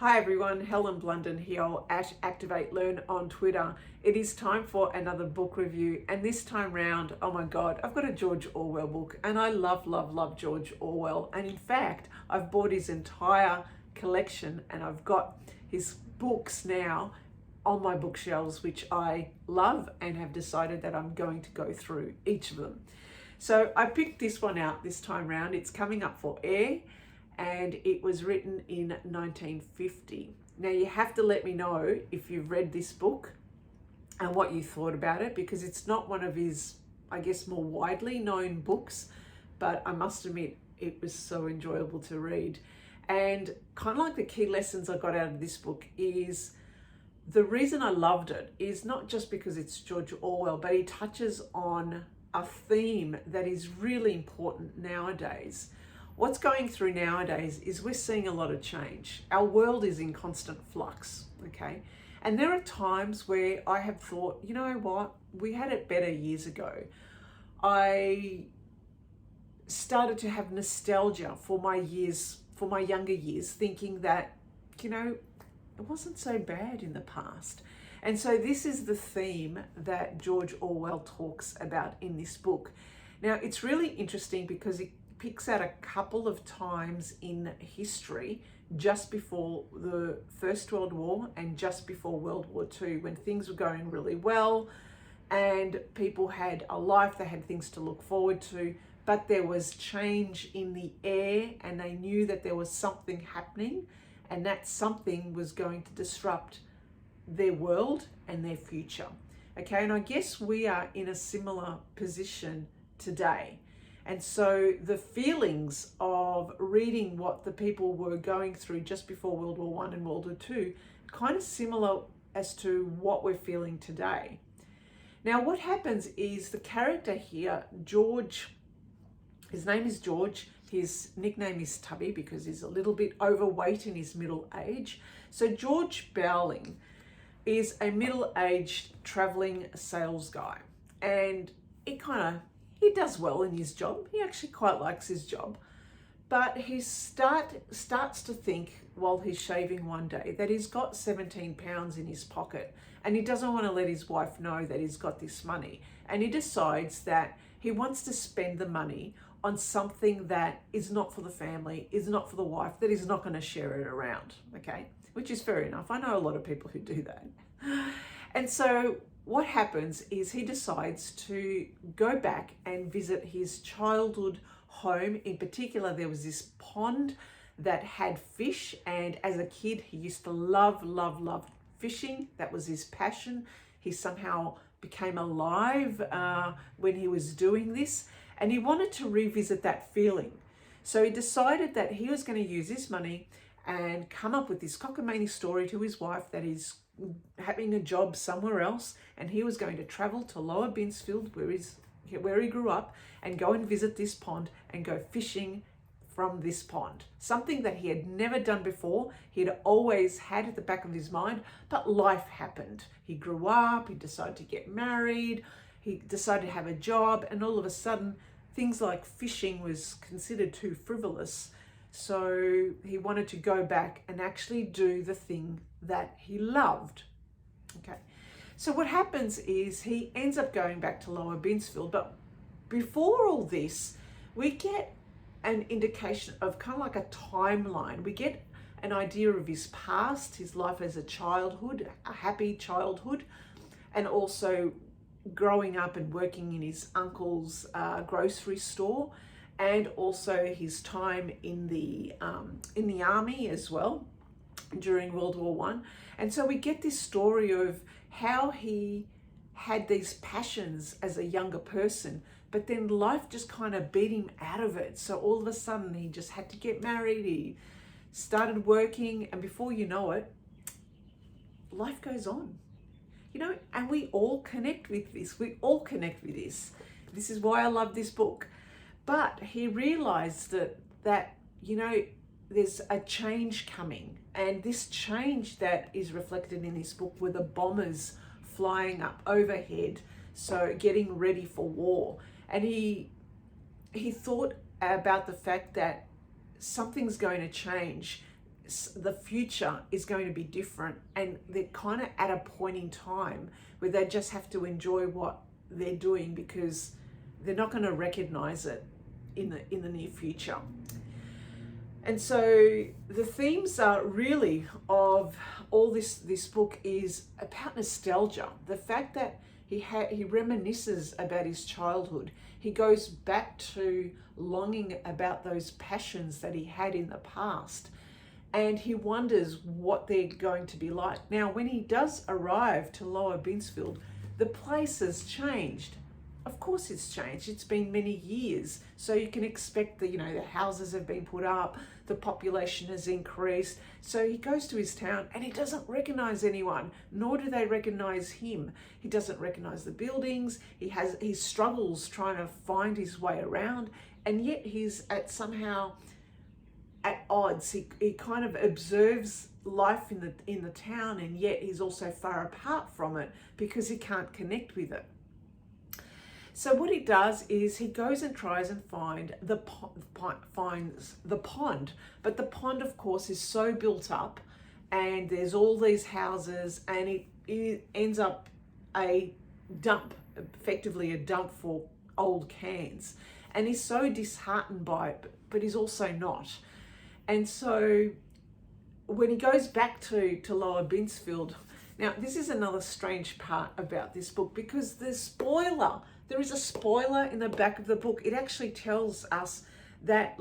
Hi everyone, Helen Blunden here at Activate Learn on Twitter. It is time for another book review, and this time round, oh my God, I've got a George Orwell book, and I love George Orwell. And in fact, I've bought his entire collection and I've got his books now on my bookshelves, which I love and have decided that I'm going to go through each of them. So I picked this one out this time round. It's coming up for air, and it was written in 1950. Now you have to let me know if you've read this book and what you thought about it, because it's not one of his, I guess, more widely known books, but I must admit it was so enjoyable to read. And kind of like the key lessons I got out of this book is the reason I loved it is not just because it's George Orwell, but he touches on a theme that is really important nowadays. What's going through nowadays is we're seeing a lot of change. Our world is in constant flux, okay? And there are times where I have thought, you know what, we had it better years ago. I started to have nostalgia for my younger years, thinking that, you know, it wasn't so bad in the past. And so this is the theme that George Orwell talks about in this book. Now, it's really interesting because it picks out a couple of times in history just before the First World War and just before World War II, when things were going really well and people had a life, they had things to look forward to, but there was change in the air and they knew that there was something happening, and that something was going to disrupt their world and their future. Okay, and I guess we are in a similar position today. And so the feelings of reading what the people were going through just before World War I and World War II, kind of similar as to what we're feeling today. Now, what happens is the character here, George, his name is George, his nickname is Tubby because he's a little bit overweight in his middle age. So George Bowling is a middle-aged traveling sales guy, and he does well in his job. He actually quite likes his job, but he starts to think while he's shaving one day that he's got 17 pounds in his pocket, and he doesn't want to let his wife know that he's got this money. And he decides that he wants to spend the money on something that is not for the family, is not for the wife, that he's not going to share it around, okay? Which is fair enough. I know a lot of people who do that. And so what happens is he decides to go back and visit his childhood home. In particular, there was this pond that had fish, and as a kid, he used to love fishing. That was his passion. He somehow became alive when he was doing this, and he wanted to revisit that feeling. So he decided that he was going to use this money and come up with this cockamamie story to his wife that he's having a job somewhere else, and he was going to travel to Lower Binsfield, where he grew up, and go and visit this pond and go fishing from this pond. Something that he had never done before. He had always had at the back of his mind, but life happened. He grew up, he decided to get married, he decided to have a job, and all of a sudden things like fishing was considered too frivolous. So he wanted to go back and actually do the thing that he loved. Okay, so what happens is he ends up going back to Lower Binsfield, but before all this, we get an indication of kind of like a timeline. We get an idea of his past, his life as a childhood, a happy childhood, and also growing up and working in his uncle's grocery store, and also his time in the army as well during World War I. And so we get this story of how he had these passions as a younger person, but then life just kind of beat him out of it. So all of a sudden he just had to get married, he started working, and before you know it, life goes on. You know, and we all connect with this. This is why I love this book. But he realized that you know, there's a change coming, and this change that is reflected in this book were the bombers flying up overhead, so getting ready for war. And he thought about the fact that something's going to change. the future is going to be different, and they're kind of at a point in time where they just have to enjoy what they're doing because they're not going to recognize it in the near future. And so the themes are really of all this book is about nostalgia. The fact that he reminisces about his childhood. He goes back to longing about those passions that he had in the past. And he wonders what they're going to be like. Now, when he does arrive to Lower Binsfield, the place has changed. Of course it's changed. It's been many years. So you can expect that, the houses have been put up, the population has increased. So he goes to his town and he doesn't recognize anyone, nor do they recognize him. He doesn't recognize the buildings. He struggles trying to find his way around, and yet he's somehow at odds. He kind of observes life in the town, and yet he's also far apart from it because he can't connect with it. So what he does is he goes and tries and finds the pond, but the pond, of course, is so built up, and there's all these houses, and it ends up a dump, effectively a dump for old cans. And he's so disheartened by it, but he's also not. And so when he goes back to Lower Binsfield, now this is another strange part about this book, because there is a spoiler in the back of the book. It actually tells us that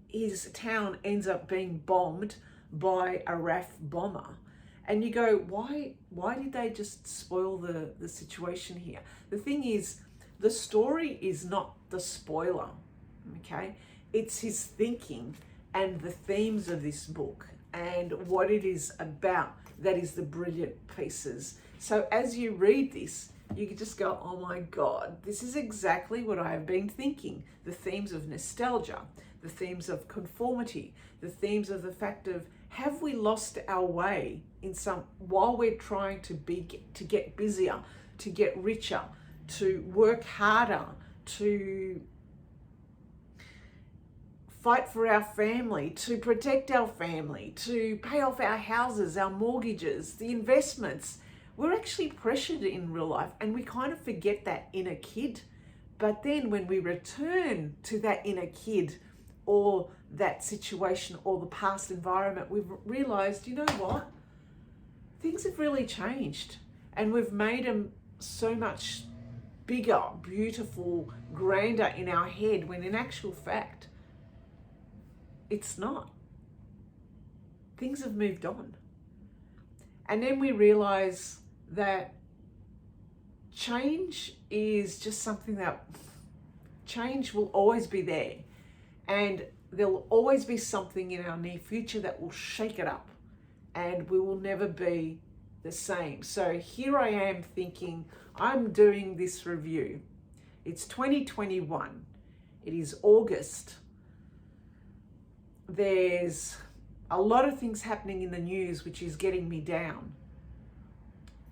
his town ends up being bombed by a RAF bomber. And you go, why did they just spoil the situation here? The thing is, the story is not the spoiler, okay? It's his thinking and the themes of this book and what it is about that is the brilliant pieces. So as you read this, you can just go, oh my God, this is exactly what I have been thinking. The themes of nostalgia, the themes of conformity, the themes of the fact of, have we lost our way while we're trying to get busier, to get richer, to work harder, to fight for our family, to protect our family, to pay off our houses, our mortgages, the investments. We're actually pressured in real life, and we kind of forget that inner kid. But then when we return to that inner kid or that situation or the past environment, we've realized, you know what? Things have really changed, and we've made them so much bigger, beautiful, grander in our head, when in actual fact, it's not. Things have moved on. And then we realize that change is just something that change will always be there. And there'll always be something in our near future that will shake it up, and we will never be the same. So here I am thinking, I'm doing this review. It's 2021. It is August. There's a lot of things happening in the news which is getting me down.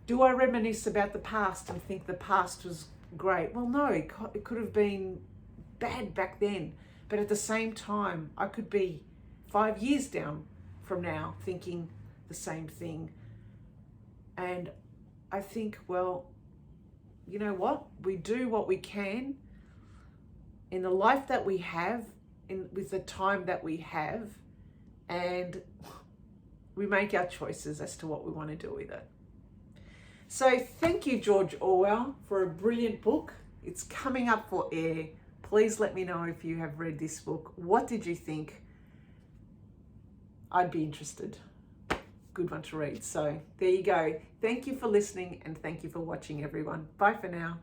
Do I reminisce about the past and think the past was great? Well, no, it could have been bad back then. But at the same time, I could be 5 years down from now thinking the same thing. And I think, well, you know what? We do what we can in the life that we have, with the time that we have, and we make our choices as to what we want to do with it. So thank you, George Orwell, for a brilliant book. It's coming up for air. Please let me know if you have read this book. What did you think? I'd be interested. Good one to read. So there you go. Thank you for listening, and thank you for watching, everyone. Bye for now.